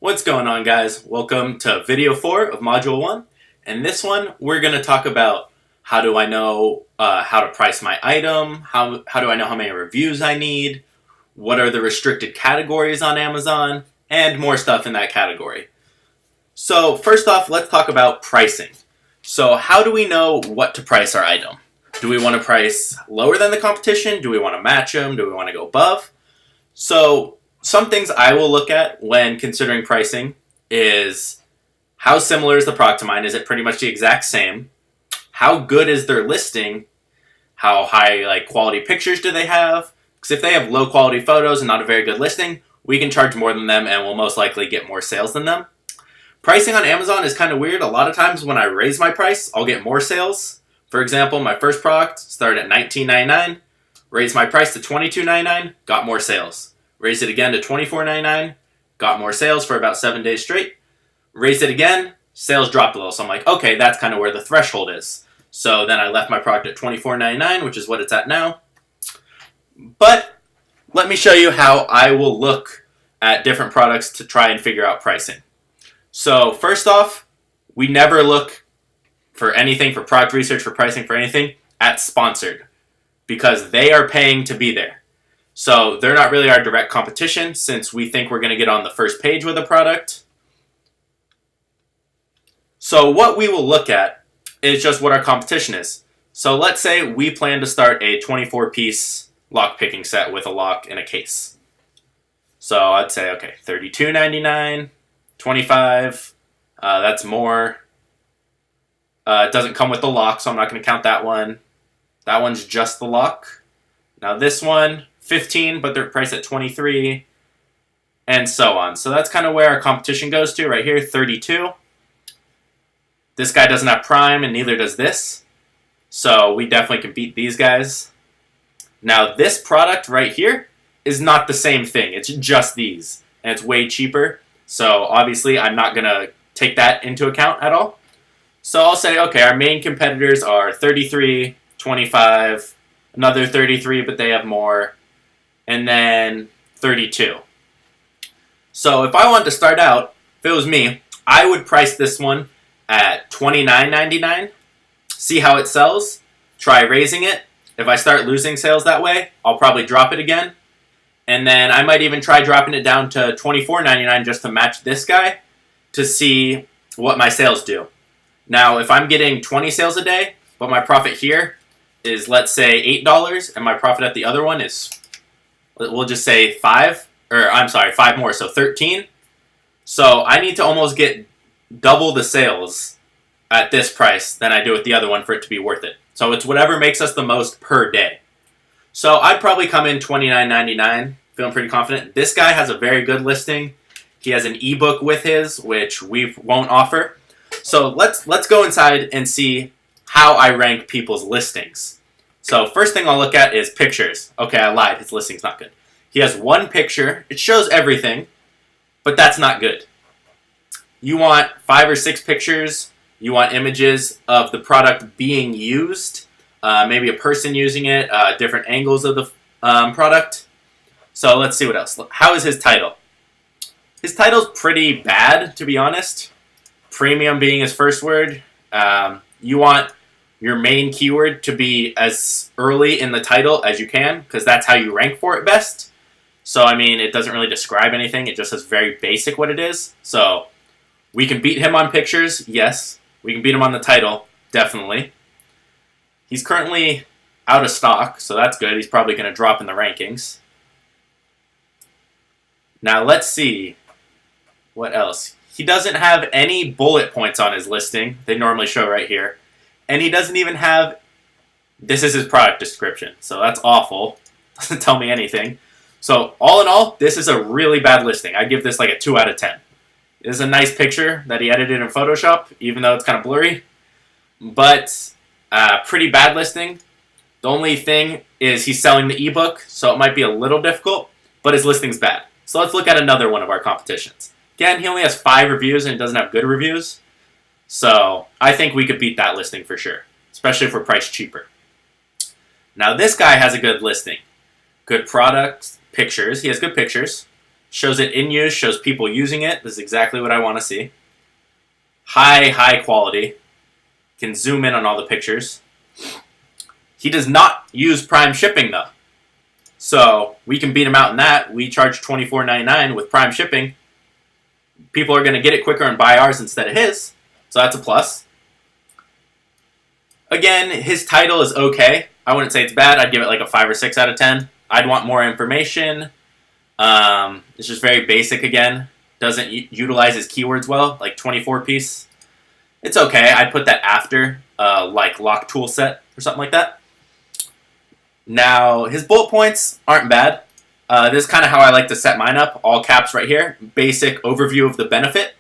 What's going on, guys? Welcome to video 4 of module 1. And this one, we're going to talk about how do I know how to price my item, how do I know how many reviews I need, what are the restricted categories on Amazon, and more stuff in that category. So first off, let's talk about pricing. So how do we know what to price our item? Do we want to price lower than the competition? Do we want to match them? Do we want to go above? So some things I will look at when considering pricing is how similar is the product to mine? Is it pretty much the exact same? How good is their listing? How high quality pictures do they have? Because if they have low quality photos and not a very good listing, we can charge more than them and we'll most likely get more sales than them. Pricing on Amazon is kind of weird. A lot of times when I raise my price, I'll get more sales. For example, my first product started at $19.99, raised my price to $22.99, got more sales. Raised it again to $24.99, got more sales for about 7 days straight. Raised it again, sales dropped a little. So I'm like, okay, that's kind of where the threshold is. So then I left my product at $24.99, which is what it's at now. But let me show you how I will look at different products to try and figure out pricing. So first off, we never look for anything, for product research, for pricing, for anything, at sponsored. Because they are paying to be there. So they're not really our direct competition since we think we're going to get on the first page with a product. So what we will look at is just what our competition is. So let's say we plan to start a 24-piece lock picking set with a lock and a case. So I'd say, okay, $32.99, $25, that's more. It doesn't come with the lock, so I'm not going to count that one. That one's just the lock. Now this one, $15, but they're priced at $23, and so on. So that's kind of where our competition goes to right here, $32. This guy doesn't have Prime, and neither does this. So we definitely can beat these guys. Now this product right here is not the same thing. It's just these, and it's way cheaper. So obviously I'm not going to take that into account at all. So I'll say, okay, our main competitors are $33, $25, another $33, but they have more, and then $32. So if I wanted to start out, if it was me, I would price this one at $29.99, see how it sells, try raising it. If I start losing sales that way, I'll probably drop it again. And then I might even try dropping it down to $24.99 just to match this guy to see what my sales do. Now, if I'm getting 20 sales a day, but my profit here is, let's say, $8, and my profit at the other one is, we'll just say 5 more, so 13. So I need to almost get double the sales at this price than I do with the other one for it to be worth it. So it's whatever makes us the most per day. So I'd probably come in $29.99, feeling pretty confident. This guy has a very good listing. He has an ebook with his, which we won't offer. So let's go inside and see how I rank people's listings. So first thing I'll look at is pictures. Okay, I lied. His listing's not good. He has one picture. It shows everything, but that's not good. You want 5 or 6 pictures. You want images of the product being used, maybe a person using it, different angles of the product. So let's see what else. How is his title? His title's pretty bad, to be honest. Premium being his first word. You want your main keyword to be as early in the title as you can, because that's how you rank for it best. So, I mean, it doesn't really describe anything. It just says very basic what it is. So, we can beat him on pictures, yes. We can beat him on the title, definitely. He's currently out of stock, so that's good. He's probably going to drop in the rankings. Now, let's see what else. He doesn't have any bullet points on his listing. They normally show right here. And he doesn't even have, this is his product description. So that's awful. Doesn't tell me anything. So all in all, this is a really bad listing. I give this like a 2 out of 10. This is a nice picture that he edited in Photoshop, even though it's kind of blurry. But pretty bad listing. The only thing is he's selling the ebook, so it might be a little difficult, but his listing's bad. So let's look at another one of our competitions. Again, he only has 5 reviews and doesn't have good reviews. So I think we could beat that listing for sure, especially if we're priced cheaper. Now this guy has a good listing. Good product, pictures. He has good pictures. Shows it in use, shows people using it. This is exactly what I want to see. High quality. Can zoom in on all the pictures. He does not use Prime shipping though. So we can beat him out in that. We charge $24.99 with Prime shipping. People are going to get it quicker and buy ours instead of his. So that's a plus. Again, his title is okay. I wouldn't say it's bad. I'd give it like a 5 or 6 out of 10. I'd want more information. It's just very basic again. Doesn't utilize his keywords well, like 24 piece. It's okay. I'd put that after like lock tool set or something like that. Now, his bullet points aren't bad. This is kind of how I like to set mine up. All caps right here. Basic overview of the benefit.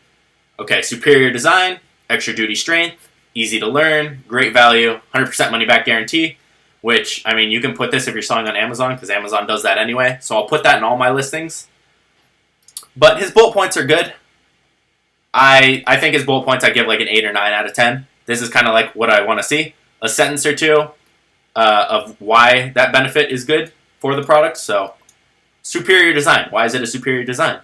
Okay, superior design, extra duty strength, easy to learn, great value, 100% money back guarantee. Which, I mean, you can put this if you're selling on Amazon, because Amazon does that anyway. So I'll put that in all my listings. But his bullet points are good. I think his bullet points I give like an 8 or 9 out of 10. This is kind of like what I want to see. A sentence or two of why that benefit is good for the product. So, superior design. Why is it a superior design?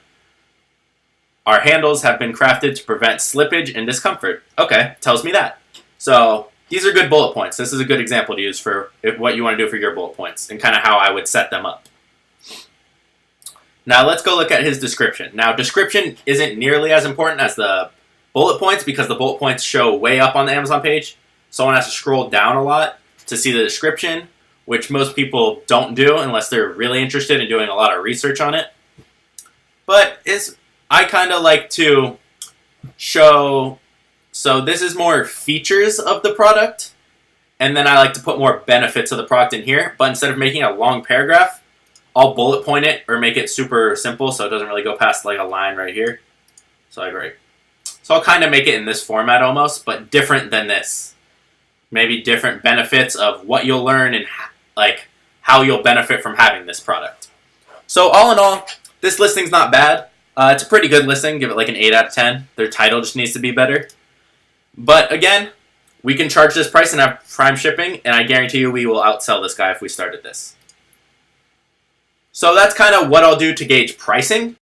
Our handles have been crafted to prevent slippage and discomfort. Okay, tells me that. So, these are good bullet points. This is a good example to use for what you want to do for your bullet points and kind of how I would set them up. Now let's go look at his description. Now description isn't nearly as important as the bullet points because the bullet points show way up on the Amazon page. Someone has to scroll down a lot to see the description, which most people don't do unless they're really interested in doing a lot of research on it. But I kind of like to show... So this is more features of the product, and then I like to put more benefits of the product in here. But instead of making a long paragraph, I'll bullet point it or make it super simple so it doesn't really go past like a line right here. So I'll kind of make it in this format almost, but different than this. Maybe different benefits of what you'll learn and like how you'll benefit from having this product. So all in all, this listing's not bad. It's a pretty good listing. Give it like an 8 out of 10. Their title just needs to be better. But again, we can charge this price and have Prime shipping, and I guarantee you we will outsell this guy if we started this. So that's kind of what I'll do to gauge pricing.